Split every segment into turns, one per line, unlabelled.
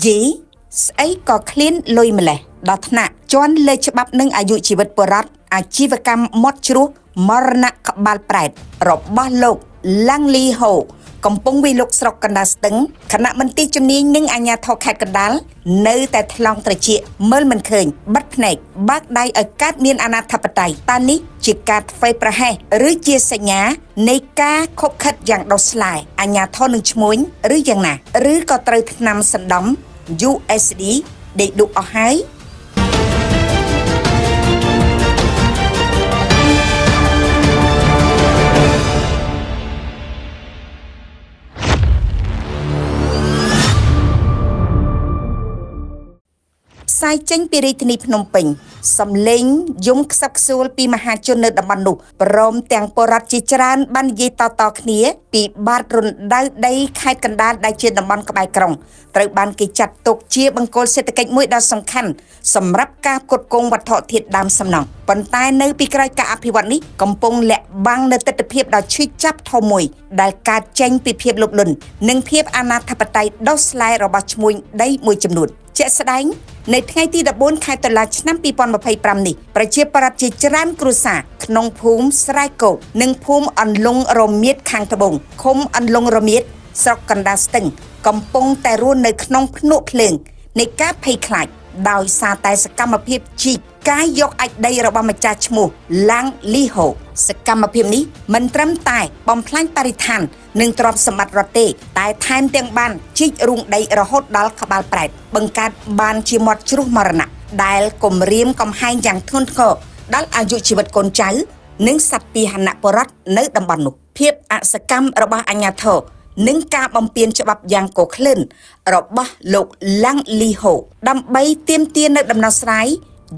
យីស្អីក៏ឃ្លានលុយម្លេះដល់ថ្នាក់ជន់លេខច្បាប់និងអាយុជីវិតបរិវត្តអាជីវកម្មមាត់ជ្រោះមរណៈក្បាលប្រែតរបស់លោកឡាំងលីហូកំពុងវិលុកស្រុកកណ្ដាលស្ទឹងគណៈមន្ត្រីជំនាញនិងអាជ្ញាធរខេត្តកណ្ដាលនៅតែថ្លង់ត្រចៀកមើលមិនឃើញបិទភ្នែកបើកដៃឲ្យកើតមានអនាធិបតេយ្យតើនេះជាការធ្វេសប្រហែសឬជាសញ្ញានៃការខົບខិតយ៉ាងដោះស្រាយអាជ្ញាធរនឹងឈ្មួញឬយ៉ាងណាឬក៏ត្រូវថ្នាំសណ្ដំ USD ដេកឌុកអស់ហើយផ្សាយចេញពីរាជធានីភ្នំពេញសំឡេងយំខ្សឹបខ្សួលពីមហាជននៅតំបន់នោះព្រមទាំងពលរដ្ឋជាច្រើនបាននិយាយតៗគ្នាពីបាតរណ្ដៅដីខេត្តកណ្ដាលដែលជាតំបន់ក្បែរក្រុងត្រូវបានគេចាត់ទុកជាបង្គោលសេដ្ឋកិច្ចមួយដ៏សំខាន់សម្រាប់ការផ្គត់ផ្គង់វត្ថុធាតុដើមសំណង់ប៉ុន្តែនៅពីក្រោយការអភិវឌ្ឍនេះកំពុងលាក់បាំងនូវទិដ្ឋភាពដ៏ឈឺចាប់ធំមួយដែលកើតចេញពីភាពលោភលន់និងភាពអនាធិបតេយ្យដោះស្លែរបស់ឈ្មួញដីមួយចំនួនជាក់ស្ដែងនៅថ្ងៃទី14ខែតុលាឆ្នាំ2025នេះប្រជាប្រដ្ឋជាច្រើនគ្រួសារក្នុងភូមិស្រែគោកនិងភូមិអន្លង់រមៀតខាងត្បូងឃុំអន្លង់រមៀតស្រុកកណ្ដាលស្ទឹងកំពុងតែរស់នៅក្នុងភ្នក់ភ្លើងនៃការភ័យខ្លាចដោយសារតែសកម្មភាពជីកការយកអាចដីរបស់ម្ចាស់ឈ្មោះឡាំងលីហូសកម្មភាពនេះមិនត្រឹមតែបំផ្លាញបរិស្ថាននិងទ្រព្យសម្បត្តិរដ្ឋទេតែថែមទាំងបានជីករូងដីរហូតដល់ក្បាលប្រែតបង្កើតបានជាមាត់ជ្រោះមរណៈដែលគំរាមកំហែងយ៉ាងធ្ងន់ធ្ងរដល់អាយុជីវិតកូនចៅនិងសត្វពាហនៈបរិវត្តនៅតំបន់នោះភាពអសកម្មរបស់អាជ្ញាធរនិងការបំពានច្បាប់យ៉ាងកក្លិនរបស់លោកឡាំងលីហូដើម្បីទាមទារនៅដំណោះស្រាយ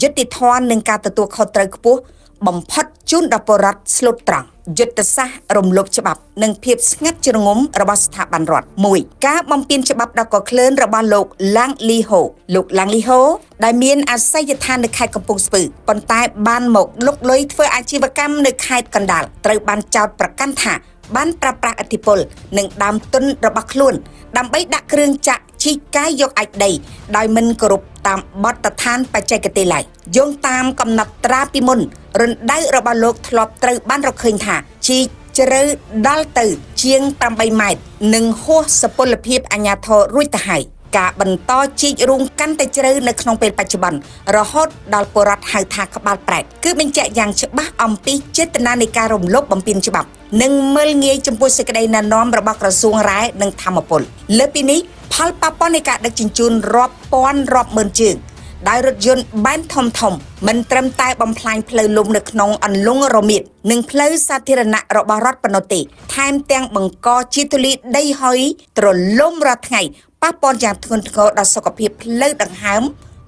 យុត្តិធម៌និងការទទួលខុសត្រូវខ្ពស់បំផុតជូនដល់ពលរដ្ឋស្លូតត្រង់យុទ្ធសាស្ត្ររំលោភច្បាប់និងភាពស្ងាត់ជ្រងំរបស់ស្ថាប័នរដ្ឋ1ការបំពានច្បាប់ដ៏កក្លិនរបស់លោកឡាំងលីហូលោកឡាំងលីហូដែលមានអាសយដ្ឋាននៅខេត្តកំពង់ស្ពឺប៉ុន្តែបានមកលុកលុយធ្វើអាជីវកម្មនៅខេត្តកណ្ដាលត្រូវបានចោទប្រកាន់ថាបានប្រើប្រាស់ឥទ្ធិពលនិងដើមទុនរបស់ខ្លួនដើម្បីដាក់គ្រឿងចាក់ជីកកាយយកអាចដីដោយមិនគោរពតាមបទដ្ឋានបច្ចេកទេសឡើយយោងតាមកំណត់ត្រាពីមុនរណ្ដៅរបស់លោកធ្លាប់ត្រូវបានរកឃើញថាជីកជ្រៅដល់ទៅជាង8ម៉ែត្រនិងហួសសុពលភាពអាជ្ញាធររួចទៅហើយការបន្តជីករូងកាន់តែជ្រៅនៅក្នុងពេលបច្ចុប្បន្នរហូតដល់ពលរដ្ឋហៅថាក្បាលប្រែតគឺបញ្ជាក់យ៉ាងច្បាស់អំពីចេតនានៃការរំលោភបំពានច្បាប់និងមើលងាយចំពោះសេចក្តីណែនាំរបស់ក្រសួងរ៉ែនិងធម្មពលលើពីនេះផលប៉ះពាល់នៃការដឹកជញ្ជូនរាប់ពាន់រាប់ម៉ឺនជើងដោយរថយន្តបែនធំមិនត្រឹមតែបំផ្លាញផ្លូវលំនៅក្នុងអន្លង់រមៀតនិងផ្លូវសាធារណៈរបស់រដ្ឋប៉ុណ្ណោះទេថែមទាំងបង្កជាធូលីដីហុយទ្រលំរាល់ថ្ងៃប៉ះពាល់យ៉ាងធ្ងន់ធ្ងរដល់សុខភាពផ្លូវដង្ហើម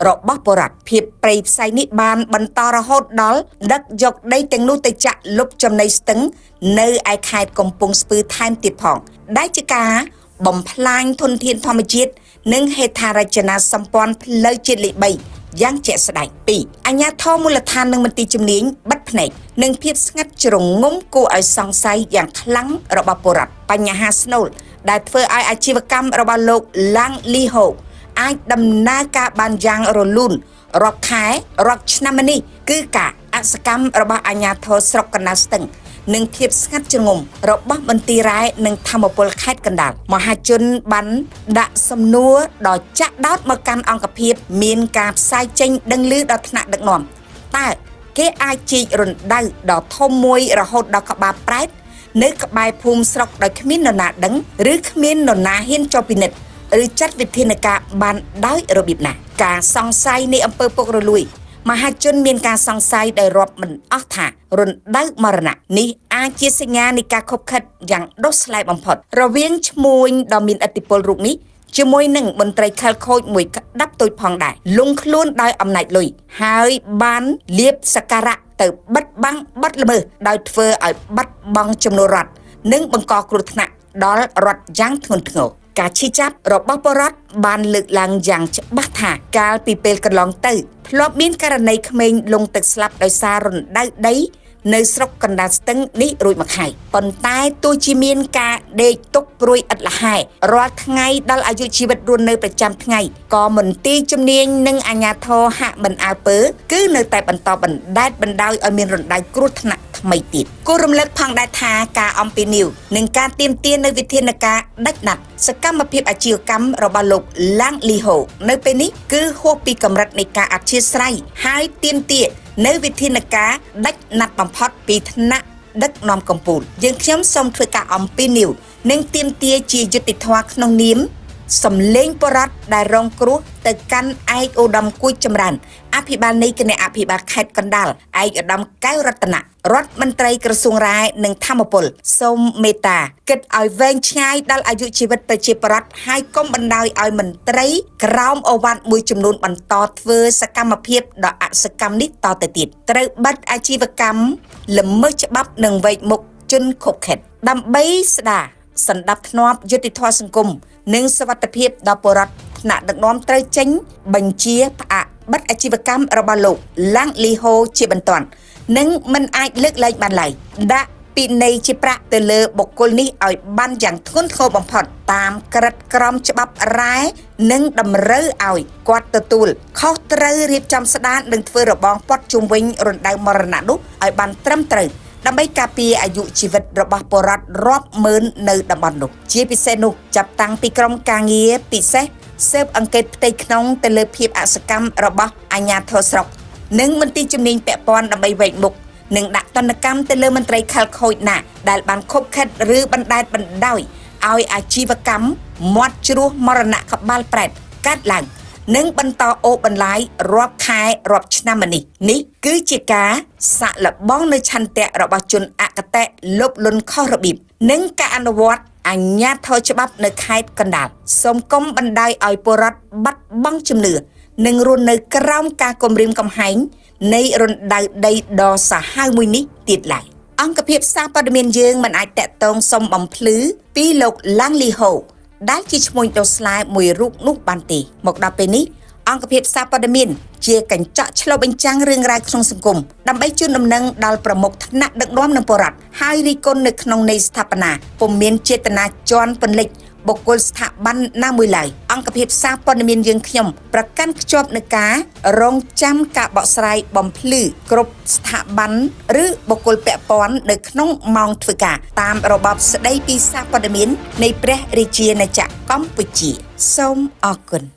របស់ពលរដ្ឋភាពព្រៃផ្សៃនេះបានបន្តរហូតដល់ដឹកយកដីទាំងនោះទៅចាក់លុបចំណីស្ទឹងនៅឯខេត្តកំពង់ស្ពឺថែមទៀតផងដែលជាការបំផ្លាញធនធានធម្មជាតិនិងហេដ្ឋារចនាសម្ព័ន្ធផ្លូវជាតិលេខ3យ៉ាងជាក់ស្ដែង2អាជ្ញាធរមូលដ្ឋាននិងមន្ទីរជំនាញបិទភ្នែកនិងភាពស្ងាត់ជ្រងំគួរឲ្យសង្ស័យយ៉ាងខ្លាំងរបស់ពលរដ្ឋបញ្ហាស្នូលដែលធ្វើឲ្យអាជីវកម្មរបស់លោកឡាំងលីហូអាចដំណើរការបានយ៉ាងរលូនរាប់ខែរាប់ឆ្នាំនេះគឺការអសកម្មរបស់អាជ្ញាធរស្រុកកណ្ដាលស្ទឹងនិងភាពស្ងាត់ជ្រងំរបស់មន្ទីររ៉ែនិងធម្មពលខេត្តកណ្ដាលមហាជនបានដាក់សំណួរដ៏ចាក់ដោតមកកាន់អង្គភាពមានការផ្សាយចេញដឹងឮដល់ថ្នាក់ដឹកនាំតើគេអាចជីករណ្ដៅដ៏ធំមួយរហូតដល់ក្បាលប្រែតនៅក្បែរភូមិស្រុកដោយគ្មាននរណាដឹងឬគ្មាននរណាហ៊ានចុះពិនិត្យឬចាត់វិធានការបានដោយរបៀបណាការសង្ស័យនៃអំពើពុករលួយមហាជនមានការសង្ស័យដោយរាប់មិនអស់ថារណ្ដៅមរណៈនេះអាចជាសញ្ញានៃការខុបខិតយ៉ាងដុសស្លែបំផុតរវាងឈ្មួញដ៏មានឥទ្ធិពលរូបនេះជាមួយនឹងមន្ត្រីខិលខូចមួយក្តាប់តូចផងដែរលង់ខ្លួនដោយអំណាចលុយហើយបានលៀបសក្ការៈទៅបិទបាំងបទល្មើសដោយធ្វើឲ្យបាត់បង់ចំនួនរដ្ឋនិងបង្កគ្រោះថ្នាក់ដល់រដ្ឋយ៉ាងធ្ងន់ធ្ងរការឈឺចាប់របស់ពលរដ្ឋបានលើកឡើងយ៉ាងច្បាស់ថាកាលពីពេលកន្លងទៅធ្លាប់មានករណីក្មេងលង់ទឹកស្លាប់ដោយសាររណ្ដៅដី នៅស្រុកកណ្ដាលស្ទឹងនេះរួចមកហើយប៉ុន្តែទោះជាមានការដេកទុកព្រួយឥតលហែរាល់ថ្ងៃដល់អាយុជីវិតរស់នៅប្រចាំថ្ងៃក៏មន្ទីរជំនាញនិងអាជ្ញាធរហាក់មិនអើពើគឺនៅតែបន្តបណ្តែតបណ្តោយឲ្យមានរណ្ដៅគ្រោះថ្នាក់ថ្មីទៀតគូរំលឹកផងដែរថាការអំពាវនាវនិងការទាមទារនៅវិធានការដាច់ណាត់សកម្មភាពអាជីវកម្មរបស់លោកឡាំងលីហូនៅពេលនេះគឺហួសពីកម្រិតនៃការអធ្យាស្រ័យហើយទាមទារនៅវិធានការដាច់ណាត់បំផុតពីថ្នាក់ដឹកនាំកម្ពុជាយើងខ្ញុំសូមធ្វើការអំពាវនាវនិងទាមទារជាយុត្តិធម៌ក្នុងនាមសំលេងបរដ្ឋដែលរងគ្រោះទៅកាន់ឯកឧត្តមគួចចម្រើនអភិបាលនៃគណៈអភិបាលខេត្តកណ្ដាលឯកឧត្តមកែវរតនៈរដ្ឋមន្ត្រីក្រសួងរាយនិងធម្មពលសូមមេត្តាគិតឲ្យវែងឆ្ងាយដល់អាយុជីវិតប្រជាពលរដ្ឋហើយកុំបណ្ដោយឲ្យមន្ត្រីក្រោមអូវ៉ាត់មួយចំនួនបន្តធ្វើសកម្មភាពដ៏អសកម្មនេះតទៅទៀតត្រូវបិទអាជីវកម្មល្មើសច្បាប់និងវែកមុខជនខុបខិតដើម្បីស្ដារសណ្ដាប់ធ្នាប់យុត្តិធម៌សង្គមនិងសុវត្ថិភាពដល់ពលរដ្ឋថ្នាក់ដឹកនាំត្រូវចេញបញ្ជាផ្អាកបិទអាជីវកម្មរបស់លោកឡាំងលីហូជាបន្ទាន់និងមិនអាចលើកលែងបានឡើយដាក់ពិន័យជាប្រាក់ទៅលើបុគ្គលនេះឲ្យបានយ៉ាងធ្ងន់ធ្ងរបំផុតតាមក្រឹតក្រមច្បាប់រ៉ែនិងតម្រូវឲ្យគាត់ទទួលខុសត្រូវរៀបចំស្ដារនិងធ្វើរបងព័ទ្ធជុំវិញរណ្ដៅមរណៈនោះឲ្យបានត្រឹមត្រូវដើម្បីការពារអាយុជីវិតរបស់ពលរដ្ឋរាប់ម៉ឺននៅតំបន់នោះជាពិសេសនោះចាប់តាំងពីក្រុមការងារពិសេសស៊ើបអង្កេតផ្ទៃក្នុងទៅលើភាពអសកម្មរបស់អាជ្ញាធរស្រុកនិងមន្ទីរជំនាញពាក់ព័ន្ធដើម្បីវែកមុខនិងដាក់ទណ្ឌកម្មទៅលើមន្ត្រីខិលខូចណាដែលបានខົບខិតឬបណ្តែតបណ្តោយឲ្យអាជីវកម្មមាត់ជ្រោះមរណៈក្បាលប្រែតកាត់ឡើងនិងបន្តអូសបន្លាយរាប់ខែរាប់ឆ្នាំមកនេះគឺជាការសាក់លបងនៅឆន្ទៈរបស់ជនអកតេលោភលន់ខុសរបៀបនិងការអនុវត្តអាជ្ញាធរច្បាប់នៅខេត្តកណ្ដាលសូមកុំបណ្ដោយឲ្យពលរដ្ឋបាត់បង់ជំនឿនិងរស់នៅក្រោមការគំរាមកំហែងនៃរណ្ដៅដីដ៏សាហាវមួយនេះទៀតឡើយអង្គភាពសារព័ត៌មានយើងមិនអាចតាក់ទងសុំបំភ្លឺពីលោកឡាំងលីហូដែលជាឈ្មោះដ៏ស្លែមួយរូបនោះបានទេមកដល់ពេលនេះអង្គភាពសារព័ត៌មានជាកញ្ចក់ឆ្លុះបញ្ចាំងរឿងរ៉ាវក្នុងសង្គមដើម្បីជូនដំណឹងដល់ប្រមុខថ្នាក់ដឹកនាំនិងបរិបទហើយរីគុណនៅក្នុងនៃស្ថាបនាពុំមានចេតនាជន់ពន្លិចបុគ្គលស្ថាប័នណាមួយឡើយអង្គភាពសារព័ត៌មានយើងខ្ញុំប្រកាន់ខ្ជាប់នឹងការរងចាំការបកស្រាយបំភ្លឺគ្រប់ស្ថាប័នឬបុគ្គលពាក់ព័ន្ធនៅក្នុងម៉ោងធ្វើការតាមរបបស្ដីពីសារព័ត៌មាននៃព្រះរាជាណាចក្រកម្ពុជាសូមអរគុណ